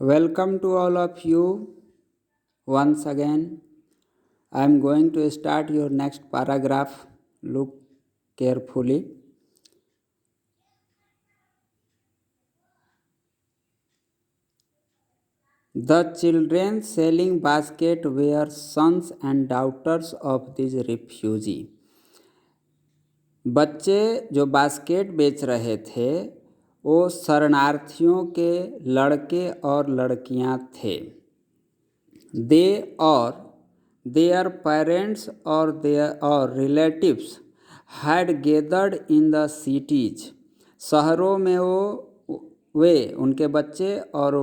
Welcome to all of you once again. I am going to start your next paragraph. Look carefully. The children selling basket were sons and daughters of these refugees. बच्चे जो basket बेच रहे थे वो शरणार्थियों के लड़के और लड़कियां थे। दे और their parents or relatives had gathered in the cities. शहरों में वे उनके बच्चे और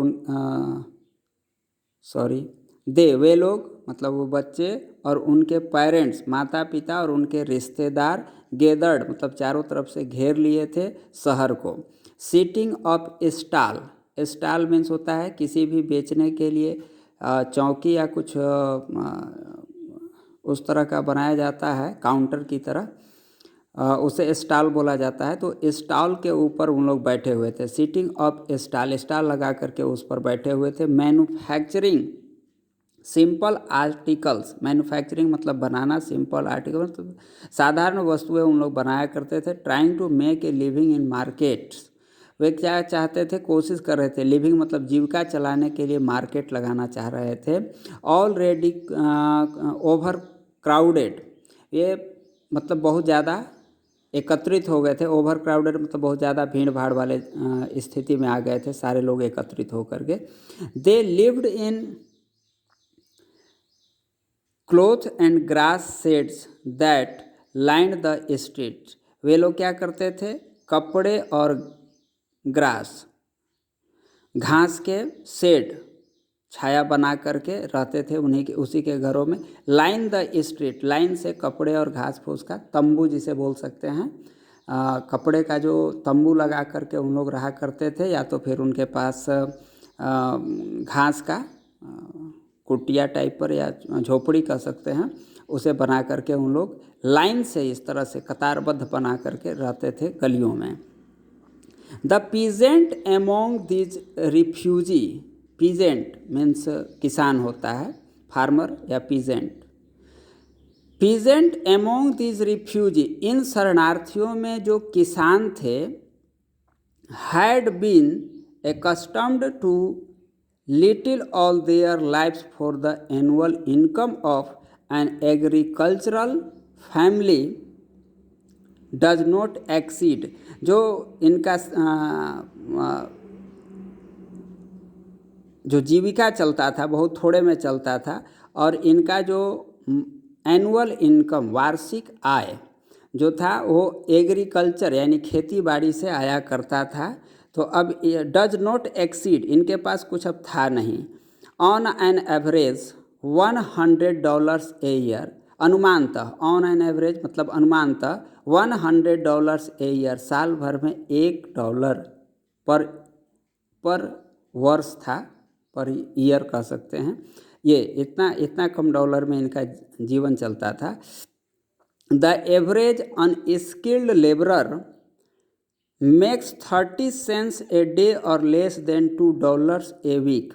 वे लोग मतलब वो बच्चे और उनके पेरेंट्स माता पिता और उनके रिश्तेदार गेदर्ड मतलब चारों तरफ से घेर लिए थे शहर को। Seating of stall, stall means होता है किसी भी बेचने के लिए चौकी या कुछ उस तरह का बनाया जाता है काउंटर की तरह, उसे स्टॉल बोला जाता है। तो स्टॉल के ऊपर उन लोग बैठे हुए थे। सीटिंग ऑफ स्टॉल, स्टॉल लगा करके उस पर बैठे हुए थे। मैन्युफैक्चरिंग सिंपल आर्टिकल्स, मैन्युफैक्चरिंग मतलब बनाना, सिंपल आर्टिकल मतलब साधारण वस्तुएं उन लोग बनाया करते थे। Trying to make a living in markets, वे क्या चाहते थे, कोशिश कर रहे थे। लिविंग मतलब जीविका चलाने के लिए मार्केट लगाना चाह रहे थे। ऑलरेडी ओवर क्राउडेड, ये मतलब बहुत ज़्यादा एकत्रित हो गए थे। ओवर क्राउडेड मतलब बहुत ज़्यादा भीड़ भाड़ वाले स्थिति में आ गए थे सारे लोग एकत्रित होकर के। They lived in cloth and grass sheds that lined the street, वे लोग क्या करते थे, कपड़े और ग्रास घास के शेड छाया बना करके रहते थे उन्हीं के उसी के घरों में। लाइन द स्ट्रीट, लाइन से कपड़े और घास फूस का तंबू जिसे बोल सकते हैं, कपड़े का जो तंबू लगा करके उन लोग रहा करते थे, या तो फिर उनके पास घास का कुटिया टाइप पर या झोपड़ी कह सकते हैं, उसे बना करके उन लोग लाइन से इस तरह से कतारबद्ध बना करके रहते थे गलियों में। The peasant among these refugee, peasant means किसान होता है, फार्मर या peasant. Peasant among these refugee, इन शरणार्थियों में जो किसान थे, had been accustomed to little all their lives for the annual income of an agricultural family does not exceed, जो इनका जो जीविका चलता था बहुत थोड़े में चलता था, और इनका जो एनुअल इनकम वार्षिक आय जो था वो एग्रीकल्चर यानी खेती बाड़ी से आया करता था। तो अब डज नॉट एक्सीड, इनके पास कुछ अब था नहीं। On an average $100 a year, अनुमानतः, ऑन एन एवरेज मतलब अनुमानतः $100 ए ईयर, साल भर में $1 पर वर्ष था, पर ईयर कह सकते हैं। ये इतना कम डॉलर में इनका जीवन चलता था। The average unskilled labourer makes 30 cents a day और लेस देन $2 ए वीक,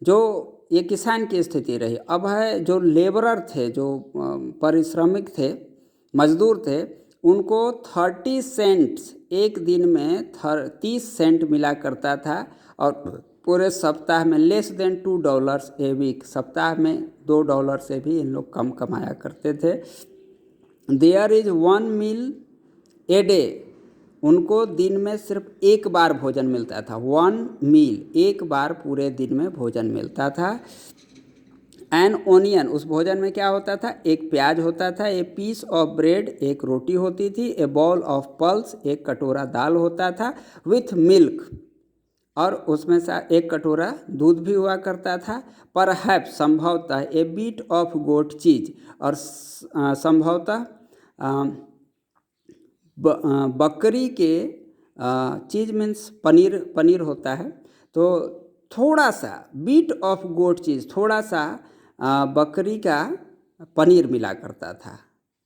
जो ये किसान की स्थिति रही। अब है जो लेबरर थे, जो परिश्रमिक थे, मजदूर थे, उनको 30 सेंट्स एक दिन में 30 सेंट मिला करता था, और पूरे सप्ताह में लेस देन $2 ए वीक, सप्ताह में $2 से भी इन लोग कम कमाया करते थे। There is 1 meal a day, उनको दिन में सिर्फ एक बार भोजन मिलता था। 1 मील, एक बार पूरे दिन में भोजन मिलता था। एन ओनियन, उस भोजन में क्या होता था, एक प्याज होता था, ए पीस ऑफ ब्रेड, एक रोटी होती थी, ए बॉल ऑफ पल्स, एक कटोरा दाल होता था, विथ मिल्क, और उसमें से एक कटोरा दूध भी हुआ करता था। परहैप्स, संभवतः, ए बीट ऑफ गोट चीज, और संभवतः बकरी के चीज़ मीन्स पनीर होता है, तो थोड़ा सा बीट ऑफ गोट चीज़, थोड़ा सा बकरी का पनीर मिला करता था।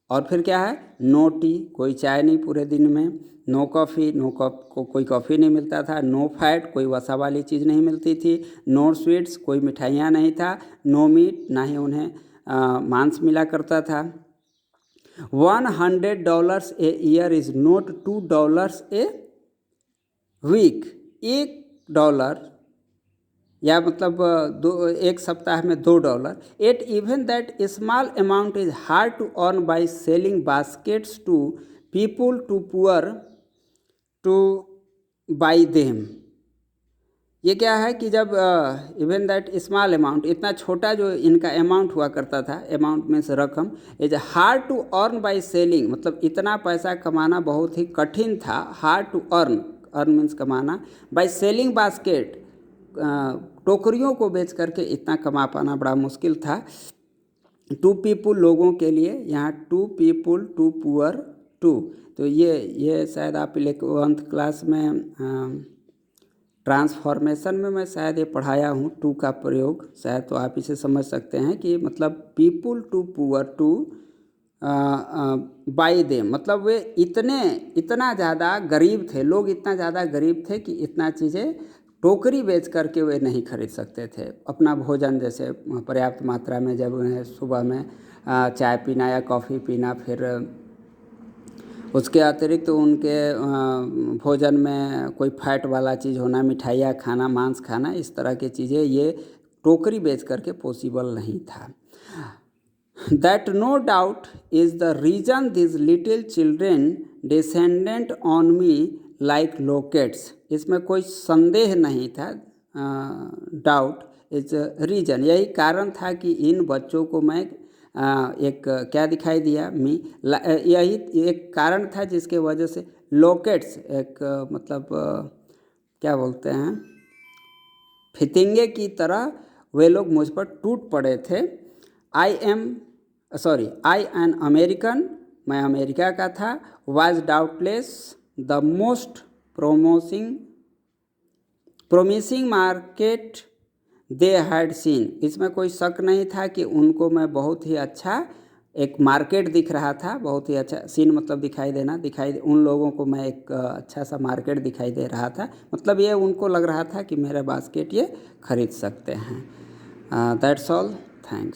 और फिर क्या है, नो टी, कोई चाय नहीं पूरे दिन में, नो कॉफ़ी, कोई कॉफ़ी नहीं मिलता था, नो फैट, कोई वसा वाली चीज़ नहीं मिलती थी, नो स्वीट्स, कोई मिठाइयाँ नहीं था, नो मीट, ना ही उन्हें मांस मिला करता था। $100 a year is not $2 a week. $1 या मतलब एक सप्ताह में $2। At even that small amount is hard to earn by selling baskets to people too poor to buy them. ये क्या है कि जब इवन दैट स्मॉल अमाउंट, इतना छोटा जो इनका अमाउंट हुआ करता था, अमाउंट मीन्स रकम, is hard to earn by selling, मतलब इतना पैसा कमाना बहुत ही कठिन था। Hard to earn, earn means कमाना, बाय सेलिंग बास्केट, टोकरियों को बेच करके इतना कमा पाना बड़ा मुश्किल था। टू पीपुल, लोगों के लिए, यहाँ to people too poor to, तो ये शायद आप 11th क्लास में ट्रांसफॉर्मेशन में मैं शायद ये पढ़ाया हूँ टू का प्रयोग, शायद, तो आप इसे समझ सकते हैं कि मतलब people too poor to buy them, मतलब वे इतना ज़्यादा गरीब थे, लोग इतना ज़्यादा गरीब थे कि इतना चीज़ें टोकरी बेच करके वे नहीं खरीद सकते थे। अपना भोजन जैसे पर्याप्त मात्रा में, जब उन्हें सुबह में चाय पीना या कॉफ़ी पीना, फिर उसके अतिरिक्त तो उनके भोजन में कोई फैट वाला चीज़ होना, मिठाइयाँ खाना, मांस खाना, इस तरह की चीज़ें ये टोकरी बेच करके पॉसिबल नहीं था। That no doubt is the reason this little children descendant on me like locusts. इसमें कोई संदेह नहीं था, डाउट इज रीजन, यही कारण था कि इन बच्चों को मैं एक क्या दिखाई दिया, यही एक कारण था जिसके वजह से लोकेट्स, एक मतलब क्या बोलते हैं, फितिंगे की तरह वे लोग मुझ पर टूट पड़े थे। आई एन अमेरिकन, मैं अमेरिका का था। Was doubtless the most promising market they had seen. इसमें कोई शक नहीं था कि उनको मैं बहुत ही अच्छा एक मार्केट दिख रहा था, बहुत ही अच्छा, सीन मतलब दिखाई देना, उन लोगों को मैं एक अच्छा सा मार्केट दिखाई दे रहा था, मतलब ये उनको लग रहा था कि मेरा बास्केट ये खरीद सकते हैं। That's all, thanks.